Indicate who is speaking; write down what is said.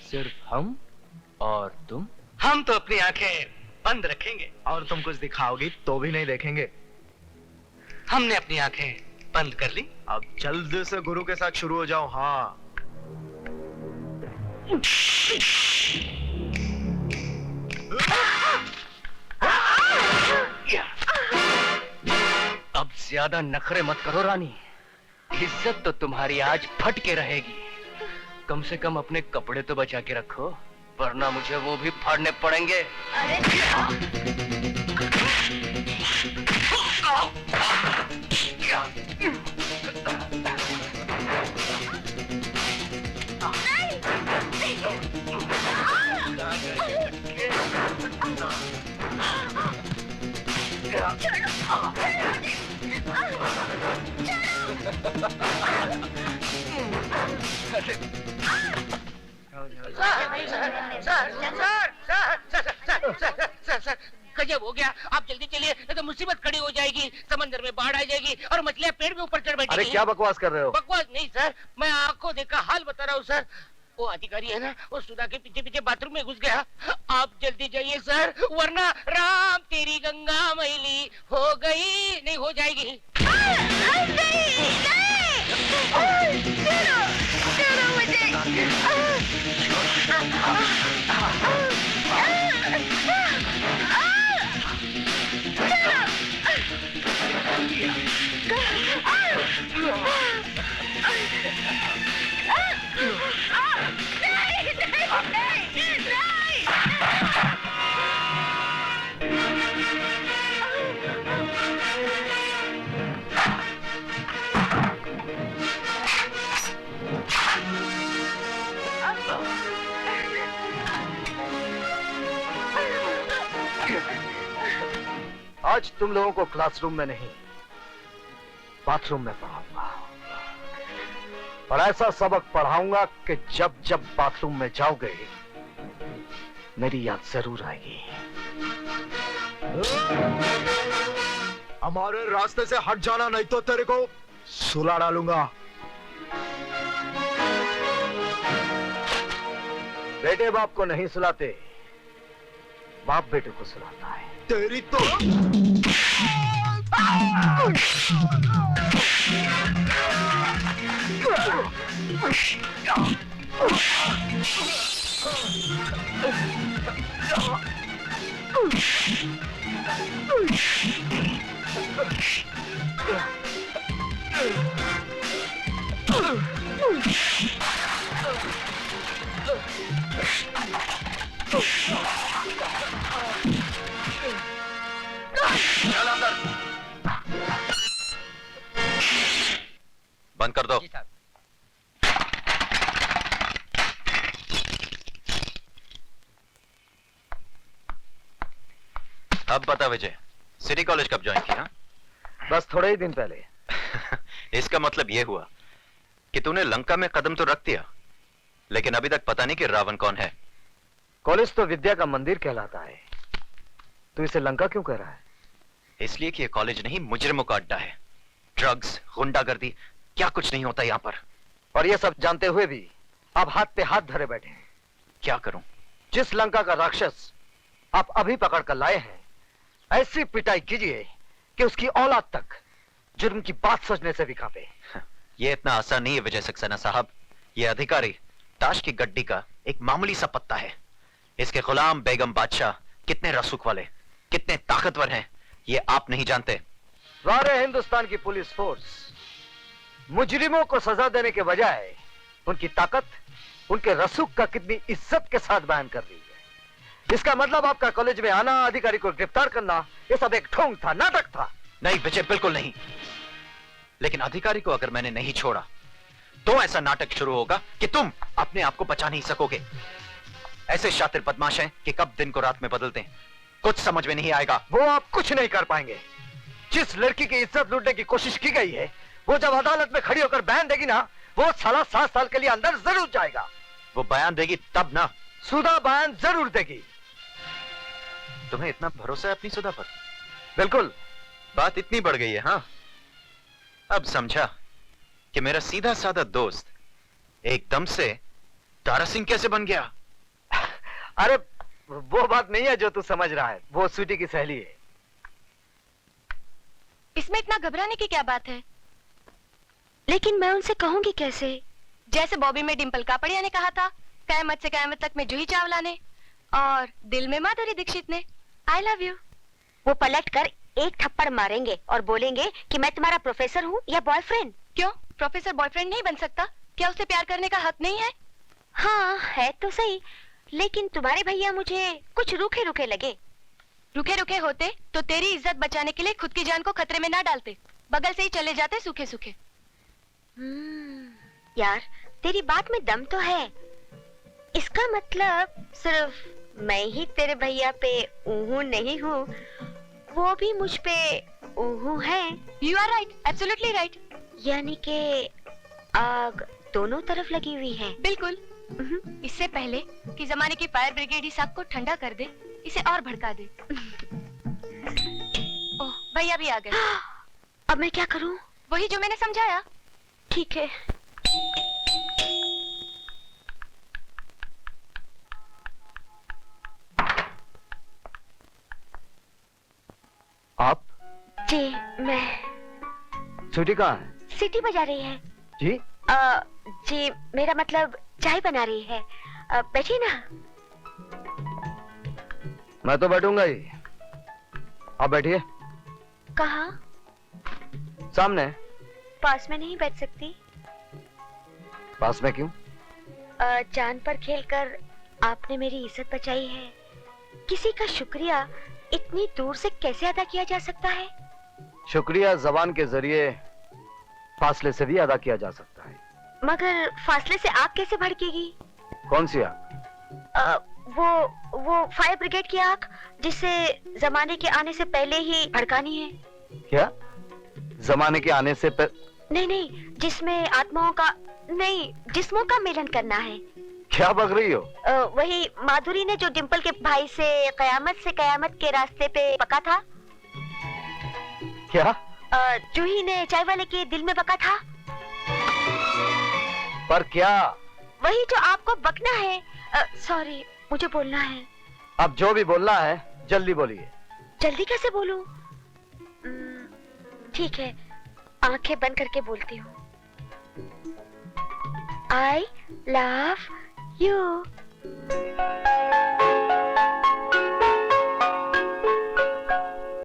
Speaker 1: सिर्फ हम और तुम?
Speaker 2: हम तो अपनी आंखें बंद रखेंगे
Speaker 3: और तुम कुछ दिखाओगी तो भी नहीं देखेंगे।
Speaker 2: हमने अपनी आंखें बंद कर ली।
Speaker 3: अब जल्द से गुरु के साथ शुरू हो जाओ। हाँ,
Speaker 1: अब ज्यादा नखरे मत करो रानी, इज्जत तो तुम्हारी आज फट के रहेगी। कम से कम अपने कपड़े तो बचा के रखो, वरना मुझे वो भी फाड़ने पड़ेंगे।
Speaker 4: सर, गजब हो गया। आप जल्दी चलिए, नहीं तो मुसीबत खड़ी हो जाएगी। समंदर में बाढ़ आ जाएगी और मछलियां पेड़ के ऊपर चढ़ बैठेगी।
Speaker 3: अरे क्या बकवास कर रहे हो?
Speaker 4: बकवास नहीं सर, मैं आंखों देखा हाल बता रहा हूँ सर। वो अधिकारी है ना, वो सुधा के पीछे पीछे बाथरूम में घुस गया। आप जल्दी जाइए सर, वरना राम तेरी गंगा मैली हो गई, नहीं हो जाएगी।
Speaker 3: आज तुम लोगों को क्लासरूम में नहीं, बाथरूम में पढ़ाऊंगा। और ऐसा सबक पढ़ाऊंगा कि जब जब बाथरूम में जाओगे मेरी याद जरूर आएगी। हमारे रास्ते से हट जाना, नहीं तो तेरे को सुला डालूंगा। बेटे बाप को नहीं सुलाते, बाप बेटे को सुलाता है। तेरी तो
Speaker 5: बंद कर दो। अब बता विजय, सिटी कॉलेज कब ज्वाइन किया?
Speaker 3: बस थोड़े ही दिन पहले।
Speaker 5: इसका मतलब यह हुआ कि तूने लंका में कदम तो रख दिया, लेकिन अभी तक पता नहीं कि रावण कौन है।
Speaker 3: कॉलेज तो विद्या का मंदिर कहलाता है, तू इसे लंका क्यों कह रहा है?
Speaker 5: इसलिए कि यह कॉलेज नहीं, मुजरिमों का अड्डा है। ड्रग्स, गुंडागर्दी, क्या कुछ नहीं होता यहां पर।
Speaker 3: और ये सब जानते हुए भी आप हाथ पे हाथ धरे बैठे हैं।
Speaker 5: क्या करूं?
Speaker 3: जिस लंका का राक्षस आप अभी पकड़ कर लाए हैं, ऐसी पिटाई कीजिए कि उसकी औलाद तक जुर्म की बात सोचने से भी कांपे।
Speaker 5: यह इतना आसान नहीं है विजय सक्सेना साहब। यह अधिकारी ताश की गड्डी का एक मामूली सा पत्ता है। इसके गुलाम बेगम बादशाह कितने रसूख वाले, कितने ताकतवर हैं, ये आप नहीं जानते।
Speaker 3: सारे हिंदुस्तान की पुलिस फोर्स मुजरिमों को सजा देने के बजाय उनकी ताकत, उनके रसूख का कितनी इज्जत के साथ बयान कर रही है। इसका मतलब आपका कॉलेज में आना, अधिकारी को गिरफ्तार करना, ये सब एक ढोंग था, नाटक था।
Speaker 5: नहीं विजय, बिल्कुल नहीं। लेकिन अधिकारी को अगर मैंने नहीं छोड़ा तो ऐसा नाटक शुरू होगा कि तुम अपने आप को बचा नहीं सकोगे। ऐसे शातिर बदमाश हैं कि कब दिन को रात में बदलते हैं, कुछ समझ में नहीं आएगा।
Speaker 3: वो आप कुछ नहीं कर पाएंगे। जिस लड़की की इज्जत लूटने की कोशिश की गई है, वो जब अदालत में खड़ी होकर बयान देगी ना, वो साला 7 साल के लिए अंदर जरूर जाएगा।
Speaker 5: वो बयान देगी तब ना।
Speaker 3: सुधा बयान जरूर देगी।
Speaker 5: तुम्हें इतना भरोसा है अपनी सुधा पर?
Speaker 3: बिल्कुल।
Speaker 5: बात इतनी बढ़ गई है। हाँ, अब समझा कि मेरा सीधा साधा दोस्त एकदम से तारा सिंह कैसे बन गया।
Speaker 3: अरे वो बात नहीं है जो तू समझ रहा है, वो स्वीटी की सहेली है।
Speaker 6: इसमें इतना घबराने की क्या बात है? लेकिन मैं उनसे कहूंगी कैसे? जैसे बॉबी में डिम्पल कापड़िया ने कहा था, कयामत से कयामत तक में जूही चावला ने, और दिल में माधुरी दीक्षित ने, आई लव यू।
Speaker 7: वो पलट कर एक थप्पड़ मारेंगे और बोलेंगे कि मैं तुम्हारा प्रोफेसर हूँ या बॉयफ्रेंड।
Speaker 6: क्यों, प्रोफेसर बॉयफ्रेंड नहीं बन सकता? क्या उसे प्यार करने का हक नहीं है?
Speaker 7: हाँ है तो सही, लेकिन तुम्हारे भैया मुझे कुछ रूखे रूखे लगे।
Speaker 6: रुके रुके होते तो तेरी इज्जत बचाने के लिए खुद की जान को खतरे में ना डालते, बगल से ही चले जाते सूखे सूखे।
Speaker 7: यार तेरी बात में दम तो है। इसका मतलब सिर्फ मैं ही तेरे भैया पे ऊहू नहीं हूँ, वो भी मुझ पे ऊहू है।
Speaker 6: You are right, absolutely right.
Speaker 7: यानी कि आग दोनों तरफ लगी हुई है।
Speaker 6: बिल्कुल। इससे पहले कि जमाने की फायर ब्रिगेड इस आग को ठंडा कर दे, इसे और भड़का दे। ओह, भैया भी आ गए।
Speaker 7: अब मैं क्या करूं?
Speaker 6: वही जो मैंने समझाया।
Speaker 7: ठीक है।
Speaker 3: आप?
Speaker 7: जी मैं।
Speaker 3: स्वीटी कहाँ है?
Speaker 7: सीटी बजा रही है।
Speaker 3: जी?
Speaker 7: जी मेरा मतलब चाय बना रही है। बैठिए ना।
Speaker 3: मैं तो बैठूंगा ही, आप बैठिए।
Speaker 7: कहाँ?
Speaker 3: सामने।
Speaker 7: पास में नहीं बैठ सकती?
Speaker 3: पास में क्यों?
Speaker 7: जान पर खेलकर आपने मेरी इज्जत बचाई है। किसी का शुक्रिया इतनी दूर से कैसे अदा किया जा सकता है?
Speaker 3: शुक्रिया जबान के जरिए फासले से भी अदा किया जा सकता है।
Speaker 7: मगर फासले से आग कैसे भड़केगी?
Speaker 3: कौन सी आग?
Speaker 7: वो फायर ब्रिगेड की आग, जिसे जमाने के आने से पहले ही भड़कानी है।
Speaker 3: क्या? जमाने के आने से
Speaker 7: नहीं नहीं, जिसमें आत्माओं का नहीं, जिस्मों का मिलन करना है।
Speaker 3: क्या बक रही हो?
Speaker 7: वही माधुरी ने जो डिम्पल के भाई से कयामत के रास्ते पे बका था।
Speaker 3: क्या?
Speaker 7: जूही ने चाय वाले के दिल में बका था।
Speaker 3: पर क्या?
Speaker 7: वही जो आपको बकना है। सॉरी, मुझे बोलना है।
Speaker 3: अब जो भी बोलना है जल्दी बोलिए।
Speaker 7: जल्दी कैसे बोलूं? ठीक है, आंखें बंद करके बोलती हूँ। I love you.